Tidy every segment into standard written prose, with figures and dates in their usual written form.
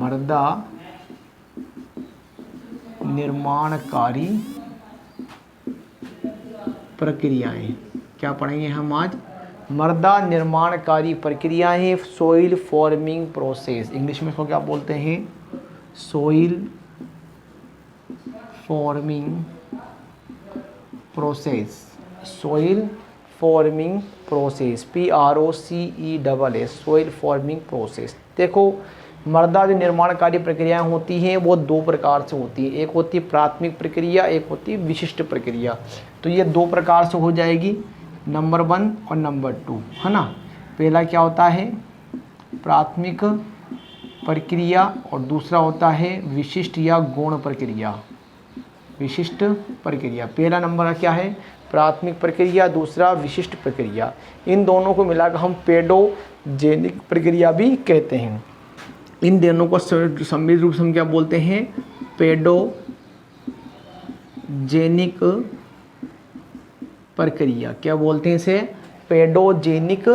मृदा निर्माणकारी प्रक्रियाएं। क्या पढ़ेंगे हम आज? मृदा निर्माणकारी प्रक्रियाएं, सोइल फॉर्मिंग प्रोसेस। इंग्लिश में इसको क्या बोलते हैं? Soil forming process. Soil forming process, PROCESS, soil forming process. देखो, मृदा जो निर्माणकारी प्रक्रियाएं होती हैं वो दो प्रकार से होती है। एक होती है प्राथमिक प्रक्रिया, एक होती है विशिष्ट प्रक्रिया। तो ये दो प्रकार से हो जाएगी, नंबर 1 और नंबर 2, है ना। पहला क्या होता है? प्राथमिक प्रक्रिया, और दूसरा होता है विशिष्ट या गौण प्रक्रिया। विशिष्ट प्रक्रिया, पहला नंबर क्या है? प्राथमिक प्रक्रिया, दूसरा विशिष्ट प्रक्रिया। इन दोनों को मिलाकर हम पेडोजेनिक प्रक्रिया भी कहते हैं। इन दोनों को सम्मिलित रूप से हम क्या बोलते हैं? पेडोजेनिक प्रक्रिया। क्या बोलते हैं इसे? पेडोजेनिक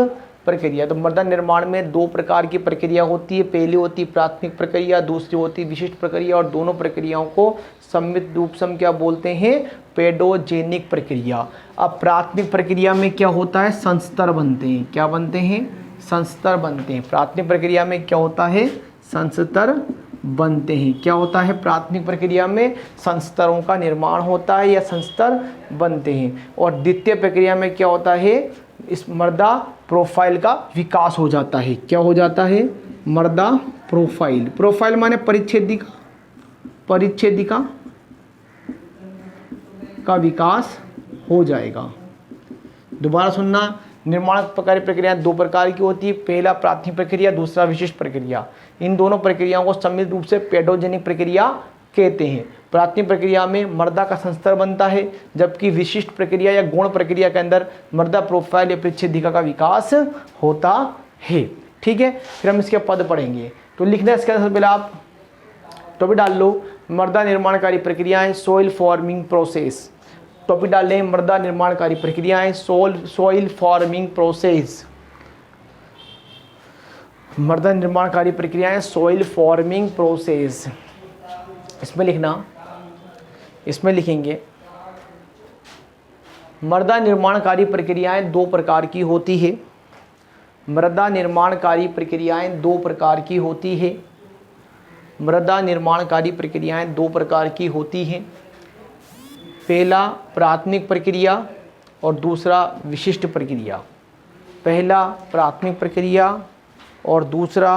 प्रक्रिया। तो मृदा निर्माण में दो प्रकार की प्रक्रिया होती है। पहली होती है प्राथमिक प्रक्रिया, दूसरी होती है विशिष्ट प्रक्रिया, और दोनों प्रक्रियाओं को सम्मिलित रूप से हम क्या बोलते हैं? पेडोजेनिक प्रक्रिया। अब प्राथमिक प्रक्रिया में क्या होता है? संस्तर बनते हैं। क्या बनते हैं? संस्तर बनते हैं। प्राथमिक प्रक्रिया में क्या होता है? संस्तर बनते हैं। क्या होता है? प्राथमिक प्रक्रिया में संस्तरों का निर्माण होता है या संस्तर बनते हैं। और द्वितीय प्रक्रिया में क्या होता है? इस मृदा प्रोफाइल का विकास हो जाता है। क्या हो जाता है? मृदा प्रोफाइल। प्रोफाइल माने परिच्छेदिका। परिच्छेदिका का विकास हो जाएगा। दोबारा सुनना, निर्माणकारी प्रक्रिया दो प्रकार की होती है। पहला प्राथमिक प्रक्रिया, दूसरा विशिष्ट प्रक्रिया। इन दोनों प्रक्रियाओं को सम्मिलित रूप से पेडोजेनिक प्रक्रिया कहते हैं। प्राथमिक प्रक्रिया में मृदा का संस्तर बनता है, जबकि विशिष्ट प्रक्रिया या गौण प्रक्रिया के अंदर मृदा प्रोफाइल या परिच्छेदिका का विकास होता है। ठीक है, फिर हम इसके पद पढ़ेंगे। तो लिखना है इसके अंदर पहले आप टॉपिक डाल लो, मृदा निर्माणकारी प्रक्रियाएं, सोइल फॉर्मिंग प्रोसेस। टॉपिक डाल लें, मृदा निर्माणकारी प्रक्रियाएं, सोइल फॉर्मिंग प्रोसेस। मृदा निर्माणकारी प्रक्रियाएं, सोइल फॉर्मिंग प्रोसेस। इसमें लिखना, इसमें लिखेंगे मृदा निर्माणकारी प्रक्रियाएं दो प्रकार की होती है। मृदा निर्माणकारी प्रक्रियाएं दो प्रकार की होती है। मृदा निर्माणकारी प्रक्रियाएं दो प्रकार की होती हैं। पहला प्राथमिक प्रक्रिया और दूसरा विशिष्ट प्रक्रिया। पहला प्राथमिक प्रक्रिया और दूसरा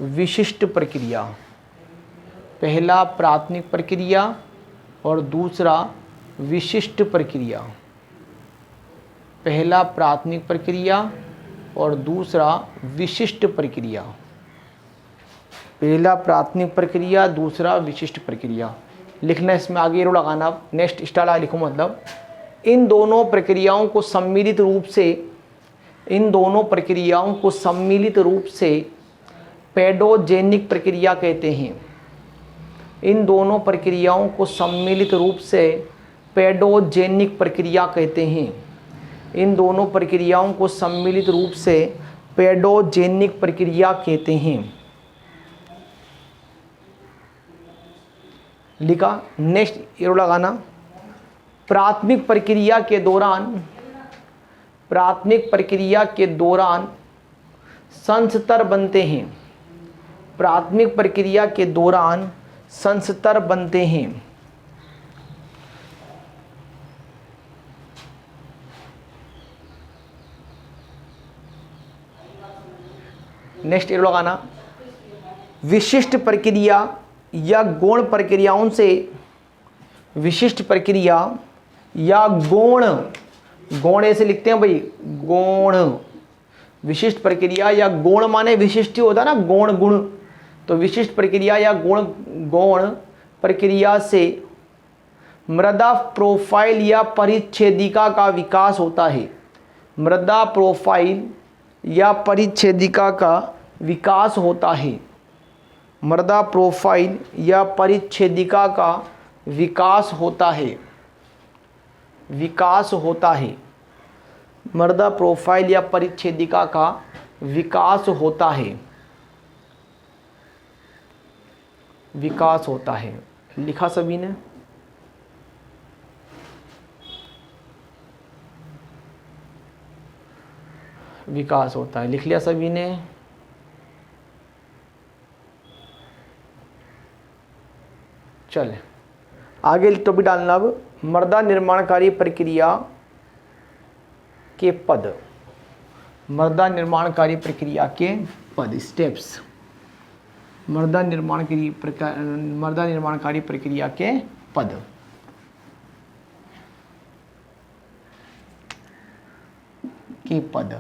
विशिष्ट प्रक्रिया। पहला प्राथमिक प्रक्रिया और दूसरा विशिष्ट प्रक्रिया। पहला प्राथमिक प्रक्रिया और दूसरा विशिष्ट प्रक्रिया। पहला प्राथमिक प्रक्रिया, दूसरा विशिष्ट प्रक्रिया। लिखना, इसमें आगे एरो लगाना, नेक्स्ट स्टार लिखो। मतलब इन दोनों प्रक्रियाओं को सम्मिलित रूप से, इन दोनों प्रक्रियाओं को सम्मिलित रूप से पेडोजेनिक प्रक्रिया कहते हैं। इन दोनों प्रक्रियाओं को सम्मिलित रूप से पेडोजेनिक प्रक्रिया कहते हैं। इन दोनों प्रक्रियाओं को सम्मिलित रूप से पेडोजेनिक प्रक्रिया कहते हैं। लिखा, नेक्स्ट एरो लगाना। प्राथमिक प्रक्रिया के दौरान, प्राथमिक प्रक्रिया के दौरान संस्तर बनते हैं। प्राथमिक प्रक्रिया के दौरान संस्तर बनते हैं। नेक्स्ट एरो लगाना। विशिष्ट प्रक्रिया या गौण प्रक्रियाओं से, विशिष्ट प्रक्रिया या गौण, गौण ऐसे लिखते हैं भाई, गौण। विशिष्ट प्रक्रिया या गौण माने विशिष्ट होता है ना, गौण गुण। तो विशिष्ट प्रक्रिया या गौण प्रक्रिया से मृदा प्रोफाइल या परिच्छेदिका का विकास होता है। मृदा प्रोफाइल या परिच्छेदिका का विकास होता है। मृदा प्रोफाइल या परिच्छेदिका का विकास होता है। विकास होता है। मृदा प्रोफाइल या परिच्छेदिका का विकास होता है। विकास होता है। लिखा सभी ने? विकास होता है, लिख लिया सभी ने? चले आगे टॉपिक डालना। अब मृदा निर्माणकारी प्रक्रिया के पद, मृदा निर्माणकारी प्रक्रिया के पद, स्टेप्स, मृदा निर्माणकारी प्रक्रिया के पद। के पद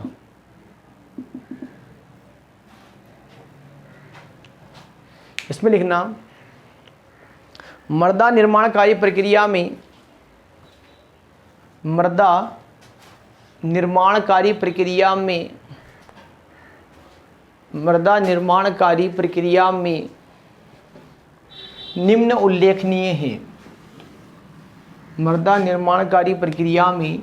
इसमें लिखना, मृदा निर्माणकारी प्रक्रिया में, मृदा निर्माणकारी प्रक्रिया में, मृदा निर्माणकारी प्रक्रिया में निम्न उल्लेखनीय है। मृदा निर्माणकारी प्रक्रिया में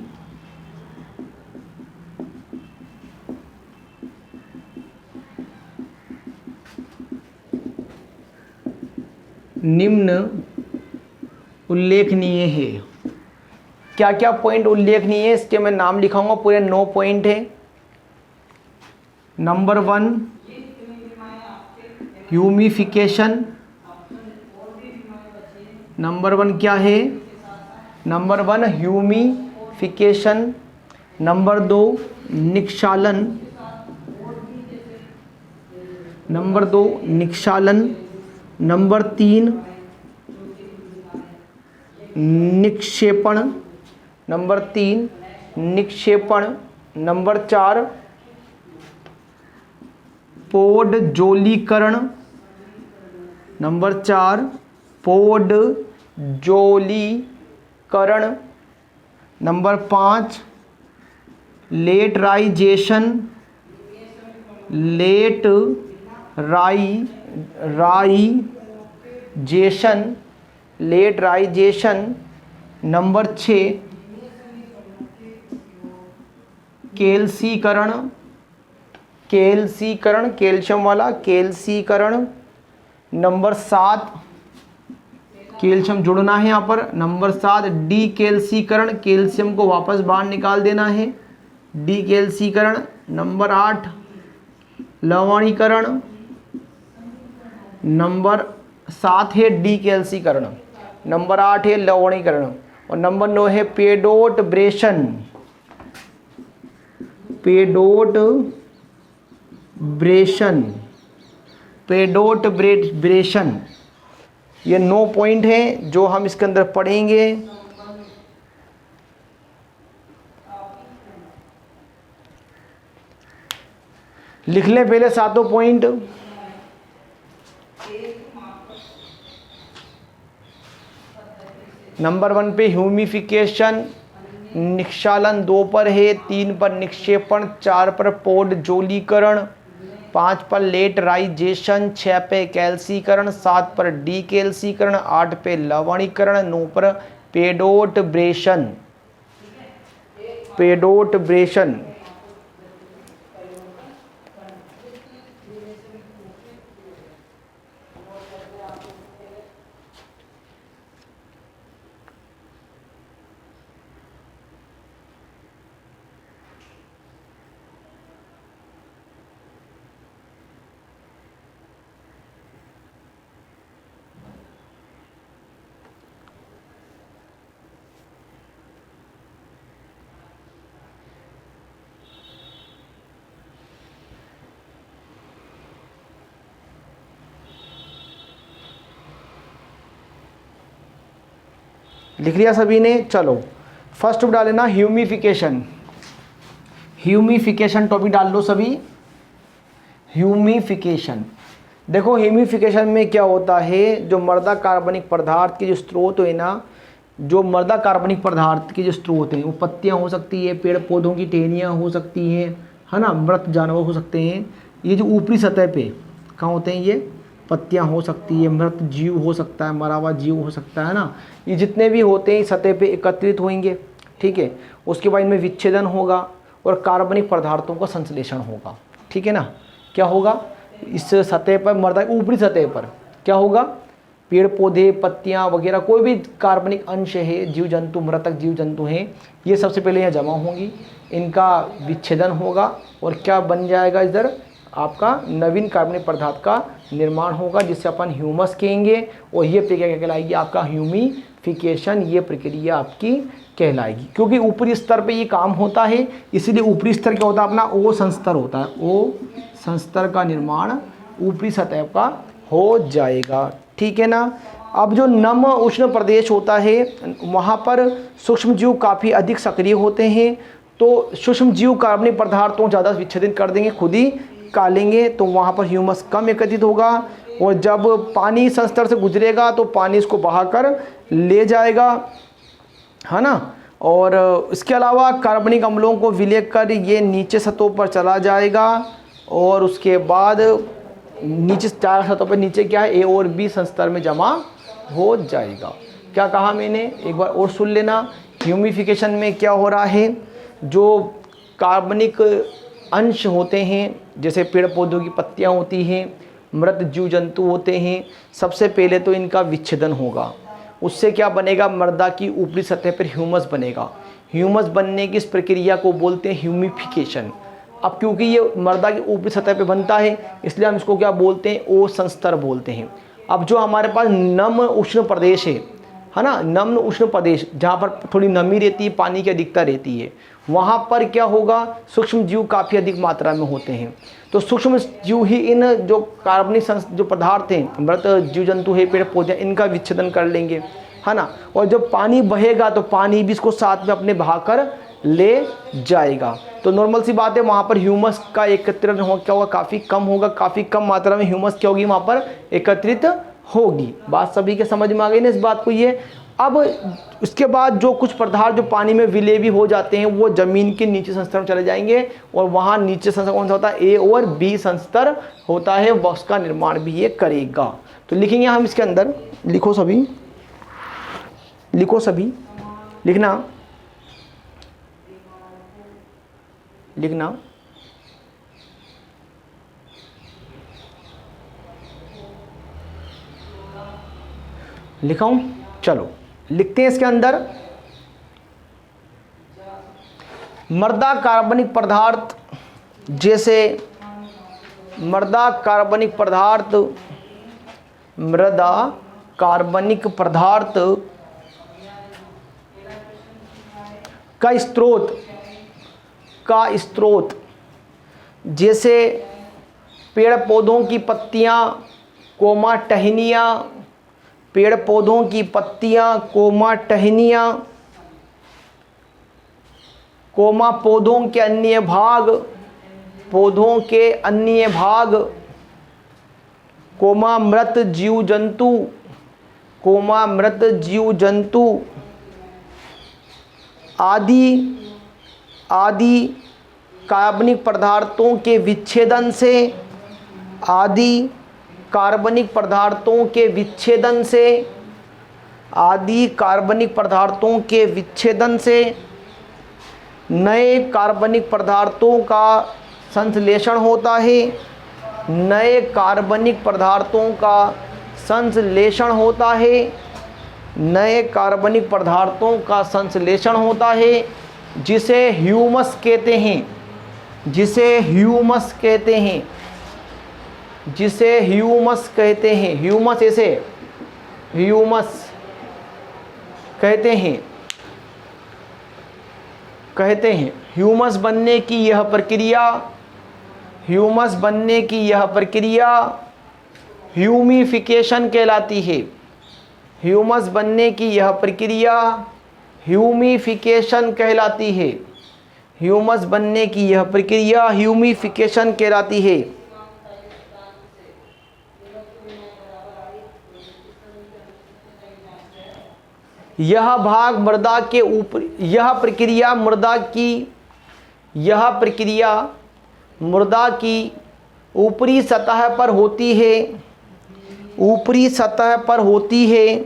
निम्न उल्लेखनीय है। क्या क्या पॉइंट उल्लेखनीय है इसके मैं नाम लिखाऊंगा, पूरे 9 पॉइंट है। Number 1 humification. नंबर 1 क्या है? Number 1 humification. नंबर 2 निक्षालन। नंबर 2 निक्षालन। नंबर 3 निक्षेपण। नंबर 3 निक्षेपण। नंबर 4 पोडजोलीकरण। नंबर 4 पोडजोलीकरण। Number 5 laterization. लेटराइजेशन। नंबर 6 कैल्सीकरण। कैल्सीकरण, कैल्शियम वाला कैल्सीकरण। नंबर 7 कैल्शियम जुड़ना है यहाँ पर। नंबर 7 डीकैल्सीकरण, कैल्शियम को वापस बाहर निकाल देना है, डीकैल्सीकरण। नंबर 8 लवणीकरण। नंबर 7 है डीकैल्सीकरण, नंबर 8 है लवणीकरण, और नंबर 9 है पेडोटब्रेशन। पेडोटब्रेशन ये 9 पॉइंट हैं जो हम इसके अंदर पढ़ेंगे। लिख लें पहले 7 पॉइंट। नंबर 1 पे ह्यूमिफिकेशन, निक्षालन। 2 पर है, 3 पर निक्षेपण, 4 पर पोडजोलीकरण, 5 पर लेटराइजेशन, 6 पे कैल्सीकरण, 7 पर डीकैल्सीकरण, 8 पे लवणीकरण, 9 पर पेडोटब्रेशन। पेडोटब्रेशन लिख लिया सभी ने? चलो फर्स्ट डाल लेना ह्यूमिफिकेशन। ह्यूमिफिकेशन टॉपिक डाल लो सभी। ह्यूमिफिकेशन, देखो ह्यूमिफिकेशन में क्या होता है, जो मृदा कार्बनिक पदार्थ के जो स्रोत है ना, जो मृदा कार्बनिक पदार्थ के जो स्रोत हैं वो पत्तियां हो सकती है, पेड़ पौधों की टहनियाँ हो सकती हैं, है ना, मृत जानवर हो सकते हैं। ये जो ऊपरी सतह पे कहाँ होते हैं, ये पत्तियां हो सकती है, मृत जीव हो सकता है, मरा हुआ जीव हो सकता है ना, ये जितने भी होते हैं सतह पे एकत्रित होंगे, ठीक है। उसके बाद इनमें विच्छेदन होगा और कार्बनिक पदार्थों का संश्लेषण होगा, ठीक है ना। क्या होगा, इस सतह पर, मृदा ऊपरी सतह पर क्या होगा, पेड़ पौधे, पत्तियां वगैरह, कोई भी कार्बनिक अंश है, जीव जंतु, मृतक जीव जंतु हैं, ये सबसे पहले यहाँ जमा होंगी, इनका विच्छेदन होगा और क्या बन जाएगा, इधर आपका नवीन कार्बनिक पदार्थ का निर्माण होगा, जिससे अपन ह्यूमस कहेंगे। और ये प्रक्रिया कहलाएगी आपका ह्यूमिफिकेशन। ये प्रक्रिया आपकी कहलाएगी, क्योंकि ऊपरी स्तर पे ये काम होता है, इसीलिए ऊपरी स्तर क्या होता है अपना, ओ संस्तर होता है। ओ संस्तर का निर्माण ऊपरी सतह का हो जाएगा, ठीक है ना। अब जो नम उष्ण प्रदेश होता है वहाँ पर सूक्ष्म जीव काफ़ी अधिक सक्रिय होते हैं, तो सूक्ष्म जीव कार्बनिक पदार्थों ज़्यादा विच्छेदित कर देंगे, खुद ही कालेंगे, तो वहाँ पर ह्यूमस कम एकत्रित होगा। और जब पानी संस्तर से गुजरेगा तो पानी इसको बहाकर ले जाएगा, है ना। और इसके अलावा कार्बनिक अम्लों को विलय कर ये नीचे सतहों पर चला जाएगा और उसके बाद नीचे 4 सतहों पर नीचे क्या है, ए और बी संस्तर में जमा हो जाएगा। क्या कहा मैंने, एक बार और सुन लेना। ह्यूमिफिकेशन में क्या हो रहा है, जो कार्बनिक अंश होते हैं, जैसे पेड़ पौधों की पत्तियां होती हैं, मृत जीव जंतु होते हैं, सबसे पहले तो इनका विच्छेदन होगा। उससे क्या बनेगा, मृदा की ऊपरी सतह पर ह्यूमस बनेगा। ह्यूमस बनने की इस प्रक्रिया को बोलते हैं ह्यूमिफिकेशन। अब क्योंकि ये मृदा की ऊपरी सतह पे बनता है, इसलिए हम इसको क्या बोलते हैं, ओ संस्तर बोलते हैं। अब जो हमारे पास नम्र उष्ण प्रदेश है ना, नम्र उष्ण प्रदेश जहाँ पर थोड़ी नमी रहती है, पानी की अधिकता रहती है, वहाँ पर क्या होगा, सूक्ष्म जीव काफ़ी अधिक मात्रा में होते हैं। तो सूक्ष्म जीव ही इन जो कार्बनिक जो पदार्थ हैं, मृत जीव जंतु है, पेड़ पौधे, इनका विच्छेदन कर लेंगे, है ना। और जब पानी बहेगा तो पानी भी इसको साथ में अपने बहाकर ले जाएगा। तो नॉर्मल सी बात है, वहाँ पर ह्यूमस का एकत्रीकरण हो क्या होगा, काफ़ी कम होगा, काफ़ी कम मात्रा में ह्यूमस क्या होगी वहाँ पर एकत्रित होगी। बात सभी के समझ में आ गई ना इस बात को। ये अब उसके बाद जो कुछ पदार्थ जो पानी में विलय भी हो जाते हैं वो ज़मीन के नीचे संस्तर में चले जाएंगे, और वहाँ नीचे संस्तर कौन सा होता है, ए और बी संस्तर होता है, उसका निर्माण भी ये करेगा। तो लिखेंगे हम इसके अंदर, लिखो सभी, लिखो सभी, लिखना लिखना लिखाऊं, चलो लिखते हैं इसके अंदर। मृदा कार्बनिक पदार्थ, जैसे मृदा कार्बनिक पदार्थ, मृदा कार्बनिक पदार्थ का स्रोत जैसे पेड़ पौधों की पत्तियां, कोमा टहनियाँ, पेड़ पौधों की पत्तियां, कोमा टहनियाँ, कोमा पौधों के अन्य भाग, पौधों के अन्य भाग, कोमा मृत जीव जंतु, कोमा मृत जीव जंतु आदि कार्बनिक पदार्थों के विच्छेदन से, आदि कार्बनिक पदार्थों के विच्छेदन से, आदि कार्बनिक पदार्थों के विच्छेदन से नए कार्बनिक पदार्थों का संश्लेषण होता है, नए कार्बनिक पदार्थों का संश्लेषण होता है, नए कार्बनिक पदार्थों का संश्लेषण होता है, जिसे ह्यूमस कहते हैं, जिसे ह्यूमस कहते हैं, जिसे ह्यूमस कहते हैं। ह्यूमस ऐसे ह्यूमस कहते हैं। ह्यूमस बनने की यह प्रक्रिया, ह्यूमस बनने की यह प्रक्रिया ह्यूमिफिकेशन कहलाती है। ह्यूमस बनने की यह प्रक्रिया ह्यूमिफिकेशन कहलाती है। ह्यूमस बनने की यह प्रक्रिया ह्यूमिफिकेशन कहलाती है। यह भाग मृदा के ऊपर, यह प्रक्रिया मृदा की ऊपरी सतह पर होती है, ऊपरी सतह पर होती है,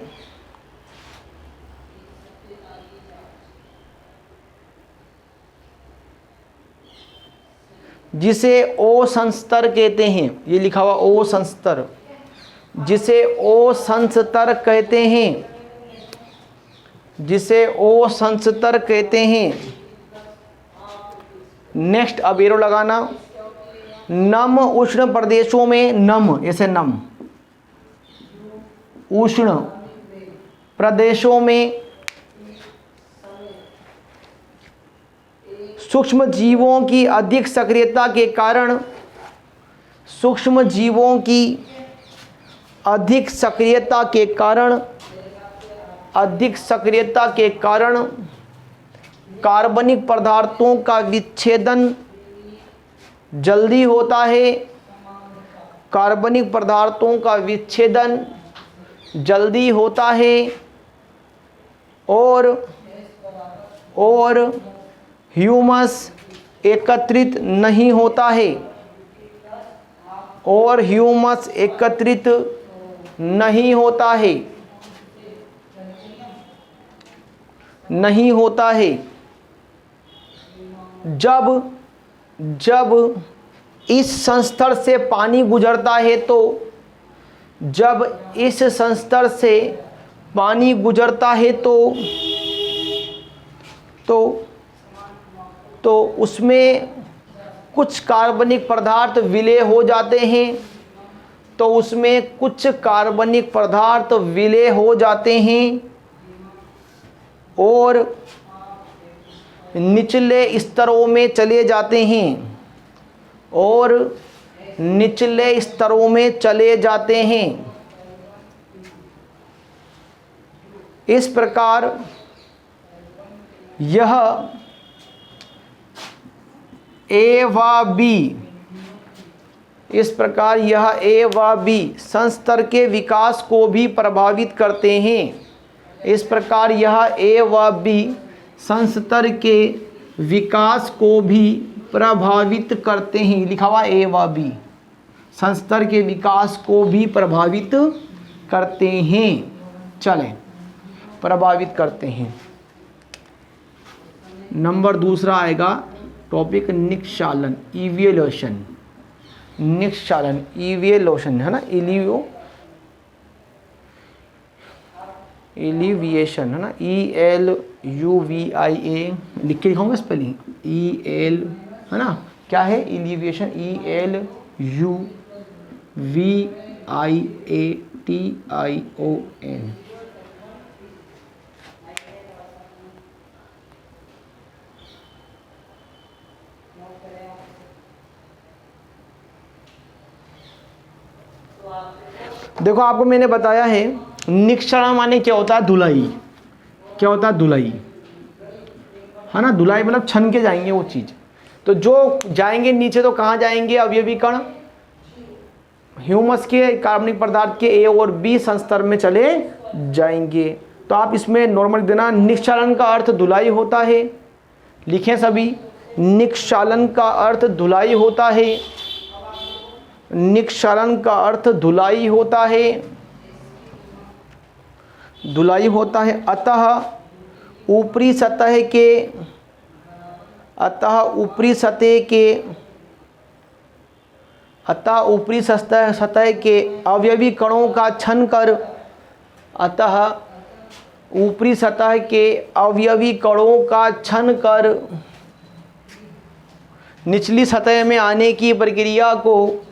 जिसे ओ संस्तर कहते हैं। ये लिखा हुआ ओ संस्तर, जिसे ओसंस्तर कहते हैं, जिसे ओसंस्तर कहते हैं। नेक्स्ट अब एरो लगाना। नम उष्ण प्रदेशों में, नम ऐसे नम, उष्ण प्रदेशों में सूक्ष्म जीवों की अधिक सक्रियता के कारण, सूक्ष्म जीवों की अधिक सक्रियता के कारण, अधिक सक्रियता के कारण कार्बनिक पदार्थों का विच्छेदन जल्दी होता है। कार्बनिक पदार्थों का विच्छेदन जल्दी होता है और ह्यूमस एकत्रित नहीं होता है, और ह्यूमस एकत्रित नहीं होता है, नहीं होता है। जब इस संस्तर से पानी गुजरता है जब इस संस्तर से पानी गुजरता है तो उसमें कुछ कार्बनिक पदार्थ विलय हो जाते हैं, तो उसमें कुछ कार्बनिक पदार्थ विलय हो जाते हैं और निचले स्तरों में चले जाते हैं, और निचले स्तरों में चले जाते हैं। इस प्रकार यह ए व बी, इस प्रकार यह ए व बी संस्तर के विकास को भी प्रभावित करते हैं। इस प्रकार यह ए व बी संस्तर के विकास को भी प्रभावित करते हैं। लिखा हुआ ए व बी संस्तर के विकास को भी प्रभावित करते हैं। चलें, प्रभावित करते हैं। नंबर दूसरा आएगा टॉपिक निक्षालन, इवेल्यूशन। निक्षालन, इवेल्यूशन है ना, एलिविएशन है ना, ELUVIA लिख के दिखाऊंगा स्पेलिंग, EL है ना, क्या है एलिविएशन, ELUVIATION। देखो आपको मैंने बताया है निक्षरण माने क्या होता है, धुलाई। क्या होता है, धुलाई है ना, धुलाई मतलब छन के जाएंगे वो चीज़। तो जो जाएंगे नीचे तो कहाँ जाएंगे, अवयवी कण ह्यूमस के कार्बनिक पदार्थ के ए और बी संस्तर में चले जाएंगे। तो आप इसमें नॉर्मल देना, निक्षालन का अर्थ धुलाई होता है। लिखें सभी, निक्षालन का अर्थ धुलाई होता है। निक्षालन का अर्थ धुलाई होता है, धुलाई होता है। अतः ऊपरी सतह के अवयवी कणों का छन कर, अतः ऊपरी सतह के अवयवी कणों का छन कर निचली सतह में आने की प्रक्रिया को,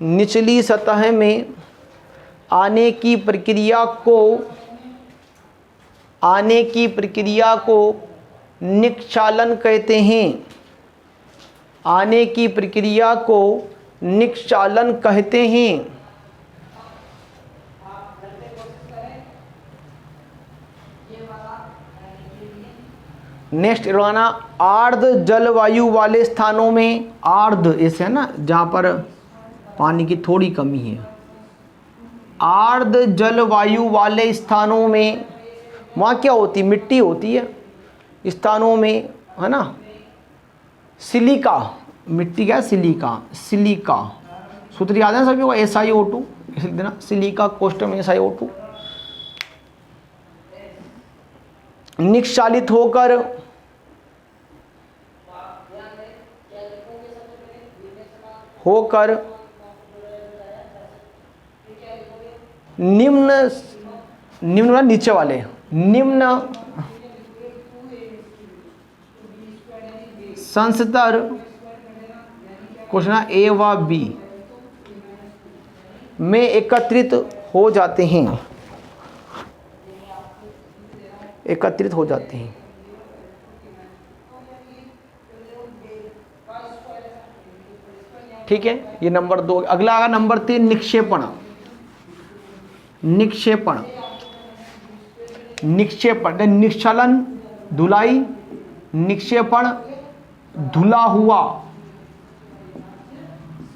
निचली सतह में आने की प्रक्रिया को निक्षालन कहते हैं। आने की प्रक्रिया को निक्षालन कहते हैं। नेक्स्ट लगाना, आर्द्र जलवायु वाले स्थानों में, आर्द्र ऐसे है ना जहाँ पर पानी की थोड़ी कमी है, आर्द्र जलवायु वाले स्थानों में, वहाँ क्या होती, मिट्टी होती है स्थानों में, है ना। सिलिका, मिट्टी क्या है, सिलिका, सिलिका सूत्र याद है सभी को, SiO2 लिख देना, सिलिका कोष्टक में SiO2। निक्षालित होकर निम्न, निम्न वाला नीचे वाले, निम्न संस्तर क्वेश्चन ए व बी में एकत्रित हो जाते हैं, एकत्रित हो जाते हैं। ठीक है, ये नंबर 2। अगला आगा नंबर 3 निक्षेपण। निक्षेपण, निक्षेपण निक्षलन धुलाई, निक्षेपण धुला हुआ,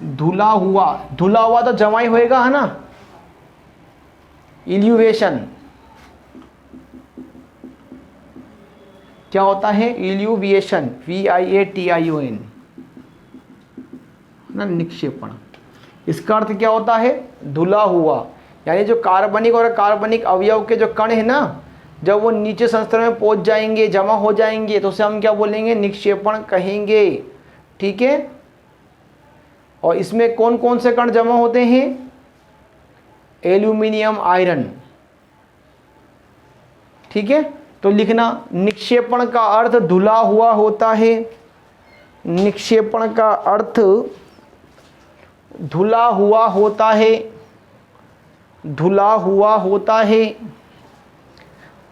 धुला हुआ, धुला हुआ तो जमाई होएगा है ना, इल्यूवेशन। क्या होता है? इल्यूविएशन, VIATION ना, निक्षेपण। इसका अर्थ क्या होता है? धुला हुआ। यानी जो कार्बनिक और कार्बनिक अवयव के जो कण है ना, जब वो नीचे संस्तर में पहुंच जाएंगे, जमा हो जाएंगे, तो उसे हम क्या बोलेंगे? निक्षेपण कहेंगे। ठीक है, और इसमें कौन कौन से कण जमा होते हैं? Aluminium, iron. ठीक है, तो लिखना निक्षेपण का अर्थ धुला हुआ होता है। निक्षेपण का अर्थ धुला हुआ होता है, धुला हुआ होता है।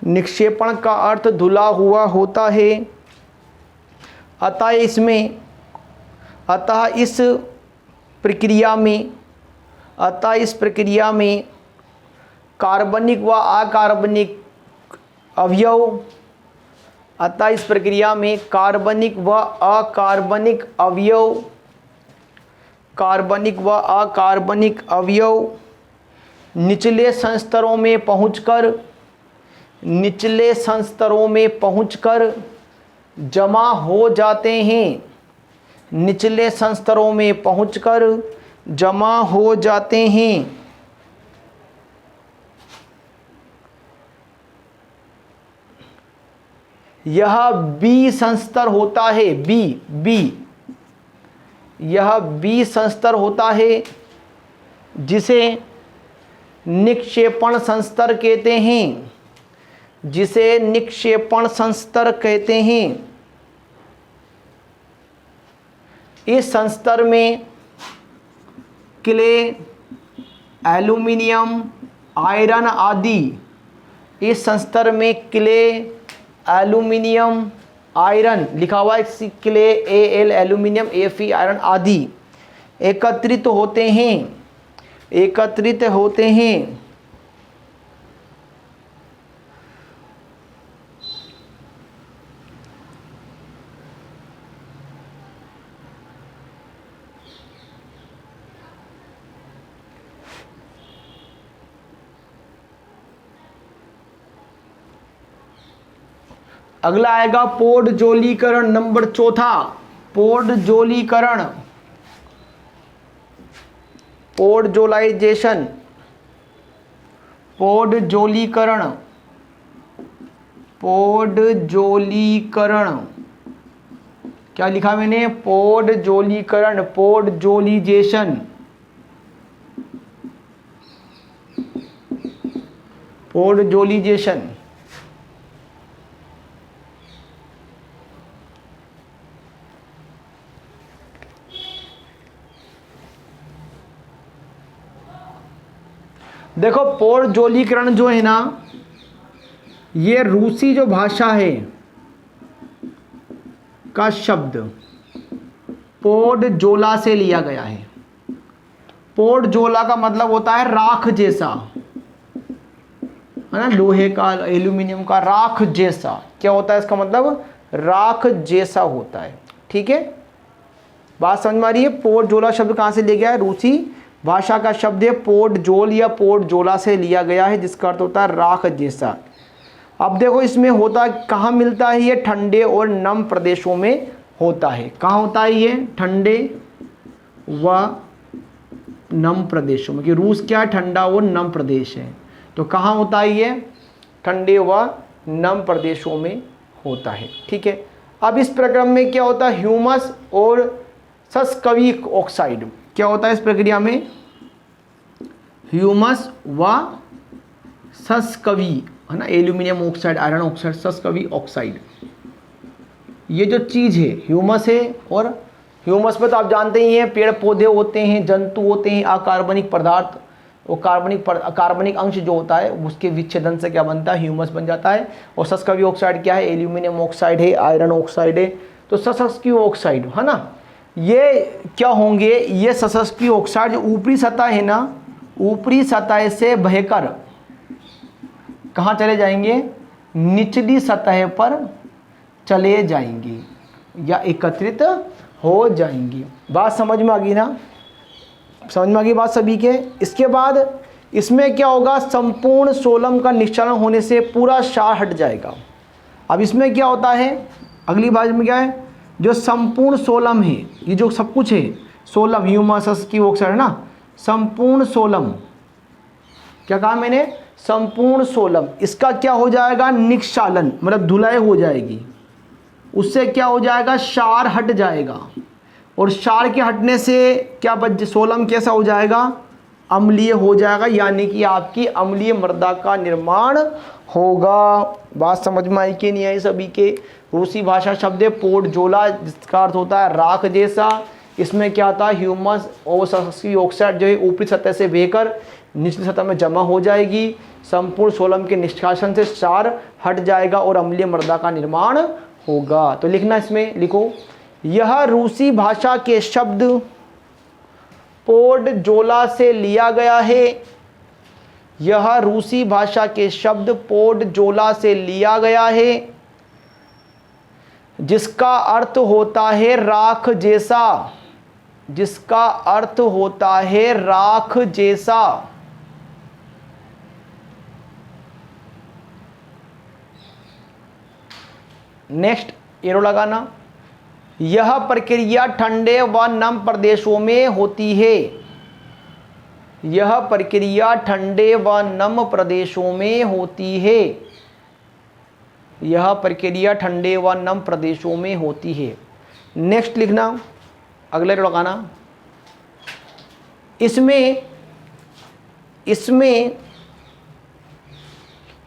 निक्षेपण का अर्थ धुला हुआ होता है। अतः इसमें, अतः इस प्रक्रिया में, अतः इस प्रक्रिया में कार्बनिक व अकार्बनिक अवयव, अतः इस प्रक्रिया में कार्बनिक व अकार्बनिक अवयव, कार्बनिक व अकार्बनिक अवयव निचले संस्तरों में पहुंचकर, निचले संस्तरों में पहुंचकर जमा हो जाते हैं। निचले संस्तरों में पहुंचकर जमा हो जाते हैं। यह बी संस्तर होता है, बी, यह बी संस्तर होता है, जिसे निक्षेपण संस्तर कहते हैं, जिसे निक्षेपण संस्तर कहते हैं। इस संस्तर में क्ले, एल्यूमिनियम, आयरन आदि, इस संस्तर में क्ले, एल्यूमिनियम, आयरन लिखा हुआ है, clay AL, aluminium FE, iron आदि एकत्रित होते हैं, एकत्रित होते हैं। अगला आएगा पोडजोलीकरण, नंबर 4। पोडजोलीकरण, पोडजोलाइजेशन, पोडजोलीकरण, पोडजोलीकरण। क्या लिखा मैंने? पोडजोलीकरण, पोडजोलिजेशन, पोडजोलिजेशन। देखो पोडजोलीकरण जो है ना, ये रूसी जो भाषा है का शब्द पोडजोला से लिया गया है। पोडजोला का मतलब होता है राख जैसा, है ना, लोहे का, एल्यूमिनियम का, राख जैसा। क्या होता है इसका मतलब? राख जैसा होता है। ठीक है, बात समझ में आ रही है? पोडजोला शब्द कहाँ से लिया गया है? रूसी भाषा का शब्द है, पोडजोल या पोडजोला से लिया गया है, जिसका अर्थ होता है राख जैसा। अब देखो इसमें होता कहाँ मिलता है? ये ठंडे और नम प्रदेशों में होता है। कहाँ होता है ये? ठंडे व नम प्रदेशों में, कि रूस क्या ठंडा और नम प्रदेश है, तो कहाँ होता है ये? ठंडे व नम प्रदेशों में होता है। ठीक है, अब इस प्रक्रम में क्या होता है? ह्यूमस और सस्कविक ऑक्साइड। क्या होता है इस प्रक्रिया में? ह्यूमस व सस्कवी है ना, aluminium oxide, iron oxide, sesquioxide, ये जो चीज़ है ह्यूमस है। और ह्यूमस में तो आप जानते ही हैं पेड़ पौधे होते हैं, जंतु होते हैं, अकार्बनिक पदार्थ, वो कार्बनिक अंश जो होता है उसके विच्छेदन से क्या बनता है, ह्यूमस बन जाता है। और सस्कवी ऑक्साइड क्या है, एल्यूमिनियम ऑक्साइड है, आयरन ऑक्साइड है। तो सस्कवी ऑक्साइड है ना, ये क्या होंगे, ये सस्कवी ऑक्साइड जो ऊपरी सतह है ना, ऊपरी सतह से बहकर कहाँ चले जाएंगे, निचली सतह पर चले जाएंगे या एकत्रित हो जाएंगे। बात समझ में आ गई ना, समझ में आ गई बात सभी के। इसके बाद इसमें क्या होगा, संपूर्ण सोलम का निश्चलन होने से पूरा क्षार हट जाएगा। अब इसमें क्या होता है, अगली बात में क्या है, जो संपूर्ण सोलम है, ये जो सब कुछ है सोलम, ह्यूमस की ऑक्साइड है ना, संपूर्ण सोलम, क्या कहा मैंने, संपूर्ण सोलम, इसका क्या हो जाएगा, निक्षालन, मतलब धुलाई हो जाएगी, उससे क्या हो जाएगा, क्षार हट जाएगा। और क्षार के हटने से क्या बच, सोलम कैसा हो जाएगा, अम्लीय हो जाएगा, यानी कि आपकी अम्लीय मृदा का निर्माण होगा। बात समझ में आई कि नहीं आई सभी के। रूसी भाषा शब्द है पोडजोला, जिसका अर्थ होता है राख जैसा। इसमें क्या था, ह्यूमस और सस्कवी ऑक्साइड जो है ऊपरी सतह से बहकर निचली सतह में जमा हो जाएगी, संपूर्ण सोलम के निष्कासन से क्षार हट जाएगा और अम्लीय मृदा का निर्माण होगा। तो लिखना, इसमें लिखो, यह रूसी भाषा के शब्द पोडजोला से लिया गया है। यह रूसी भाषा के शब्द पोडजोला से लिया गया है, जिसका अर्थ होता है राख जैसा, जिसका अर्थ होता है राख जैसा। नेक्स्ट एरो लगाना, यह प्रक्रिया ठंडे व नम प्रदेशों में होती है। यह प्रक्रिया ठंडे व नम प्रदेशों में होती है। यह प्रक्रिया ठंडे व नम प्रदेशों में होती है। नेक्स्ट लिखना, अगले एरो लगाना, इसमें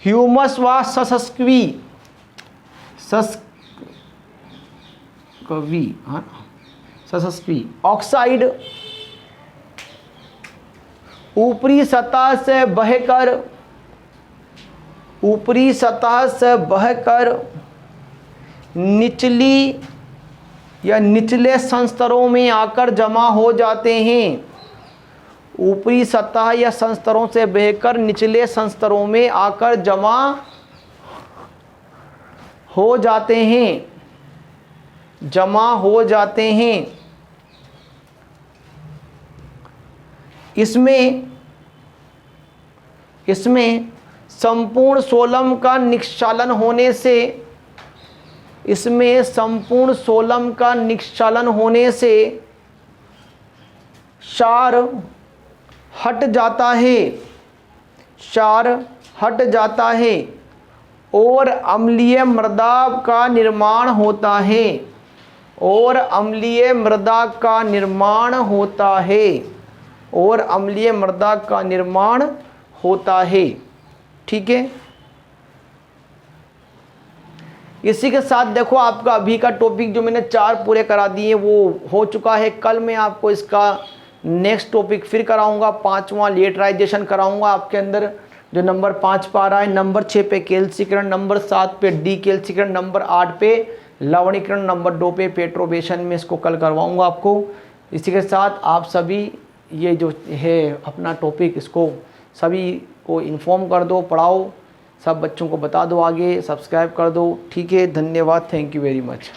ह्यूमस व सस्कवी ऑक्साइड ऊपरी सतह से बहकर निचली या निचले संस्तरों में आकर जमा हो जाते हैं। ऊपरी सतह या संस्तरों से बहकर निचले संस्तरों में आकर जमा हो जाते हैं, जमा हो जाते हैं। इसमें संपूर्ण सोलम का निक्षालन होने से, इसमें संपूर्ण सोलम का निक्षालन होने से क्षार हट जाता है, क्षार हट जाता है और अम्लीय मृदा का निर्माण होता है, और अम्लीय मृदा का निर्माण होता है, और अम्लीय मृदा का निर्माण होता है। ठीक है, इसी के साथ देखो आपका अभी का टॉपिक जो मैंने 4 पूरे करा दिए वो हो चुका है। कल मैं आपको इसका नेक्स्ट टॉपिक फिर कराऊंगा, 5वां लेटराइजेशन कराऊंगा आपके अंदर, जो नंबर 5 पे आ रहा है। नंबर 6 पे कैल्सीकरण, नंबर 7 पे डी कैल्सीकरण, नंबर 8 पे लवणीकरण, नंबर 2 पे पेट्रोवेशन में इसको कल करवाऊंगा आपको। इसी के साथ आप सभी ये जो है अपना टॉपिक, इसको सभी को इन्फॉर्म कर दो, पढ़ाओ, सब बच्चों को बता दो, आगे सब्सक्राइब कर दो। ठीक है, धन्यवाद, थैंक यू वेरी मच।